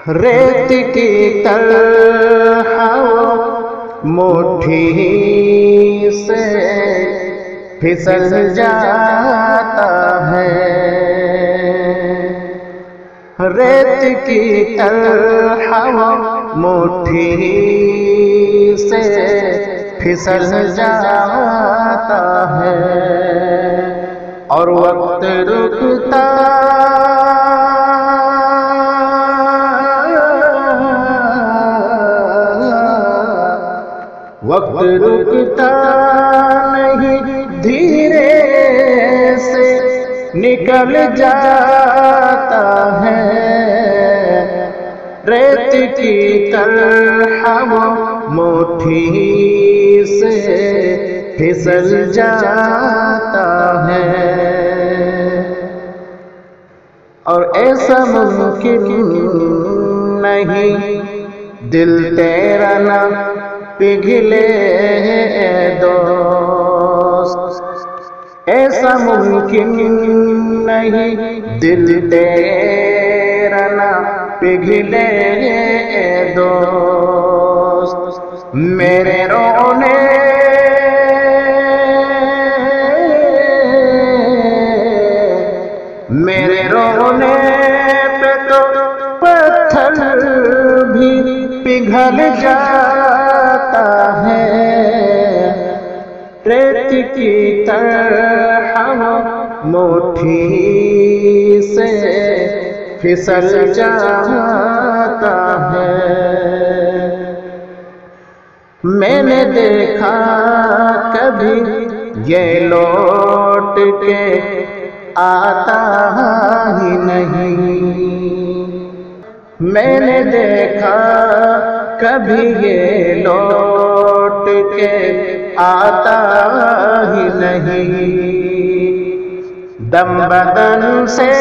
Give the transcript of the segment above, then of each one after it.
ریت کی طرح مٹھی سے پھسل جاتا ہے، ریت کی طرح مٹھی سے پھسل جاتا ہے، اور وقت رکتا نہیں، دھیرے سے نکل جاتا ہے، ریت کی طرح مٹھی سے پھسل جاتا ہے، اور ایسا ممکن نہیں دل تیرا نہ پگھلے اے دوست، ایسا ممکن نہیں دل تیرا نہ پگھلے اے دوست، میرے رونے پہ تو پتھر بھی پگھل جاتا ہے، ریت کی طرح مٹھی سے پھسل جاتا ہے۔ میں نے دیکھا کبھی یہ لوٹ کے آتا ہی نہیں، میں نے دیکھا کبھی یہ لوٹ کے آتا ہی نہیں، دم بدن سے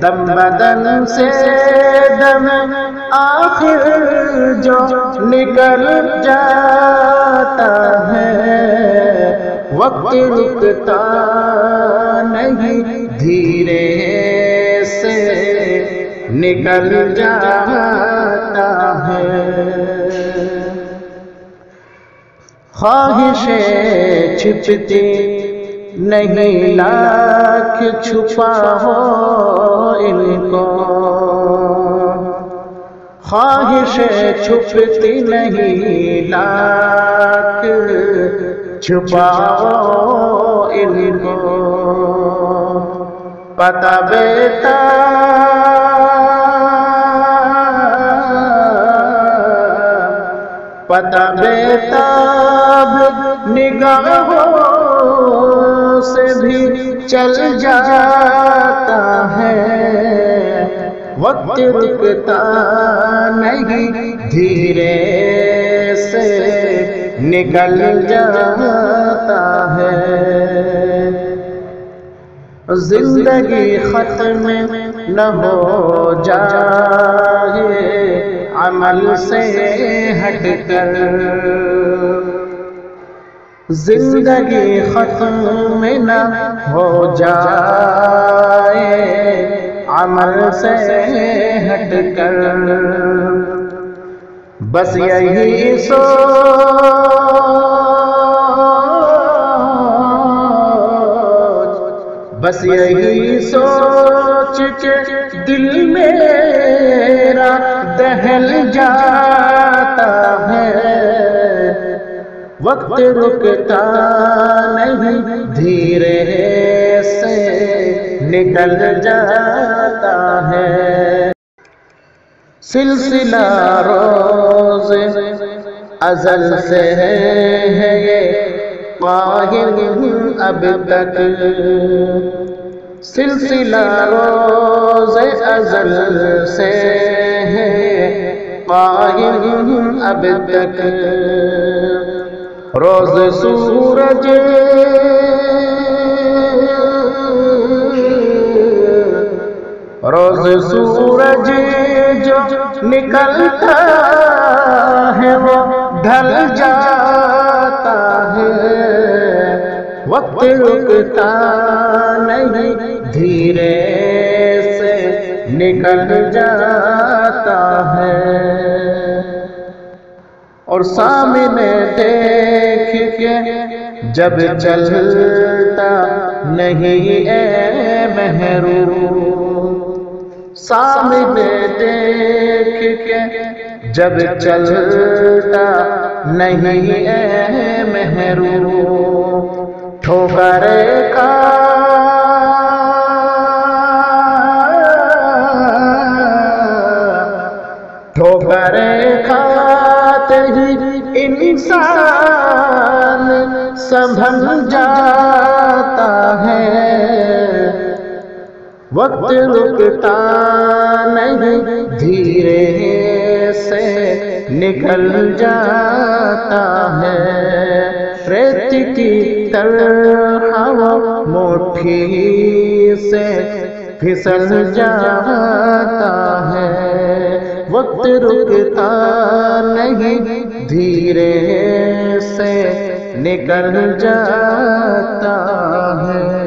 دم آخر جو نکل جاتا ہے، وقت رکتا نہیں، دھیرے سے نکل جاتا ہے، خواہشیں چھپتی نہیں لاکھ چھپا ہو ان کو، خواہشیں چھپتی نہیں لاکھ چھپا ہو ان کو، پتہ بیتاب نگاہوں سے بھی چل جاتا ہے، وقت رکتا نہیں، دھیرے سے نکل جاتا ہے، زندگی ختم نہ ہو جائے عمل سے ہٹ کر، زندگی ختم نہ ہو جائے عمل سے ہٹ کر، بس یہی سوچ کے دل میرا دہل جاتا ہے، وقت رکتا نہیں، دھیرے سے نکل جاتا ہے، سلسلہ روز ازل سے ہے یہ قائم اب تک، سلسلہ روز ازل سے ہے قائم اب تک، روز سورج جو نکلتا ہے وہ ڈھل جاتا ہے، وقت رکتا نہیں دھیرے سے نکل جاتا ہے، اور سامنے دیکھ کے جب چلتا نہیں اے محروم، سامنے دیکھ کے جب چلتا نہیں اے محروم، ٹھوکر کھاتے ہی انسان سنبھل جاتا ہے، وقت رکتا نہیں دھیرے سے نکل جاتا ہے، ریت کی طرح وہ مٹھی سے پھسل جاتا ہے، وقت رکتا نہیں دھیرے سے نکل جاتا ہے۔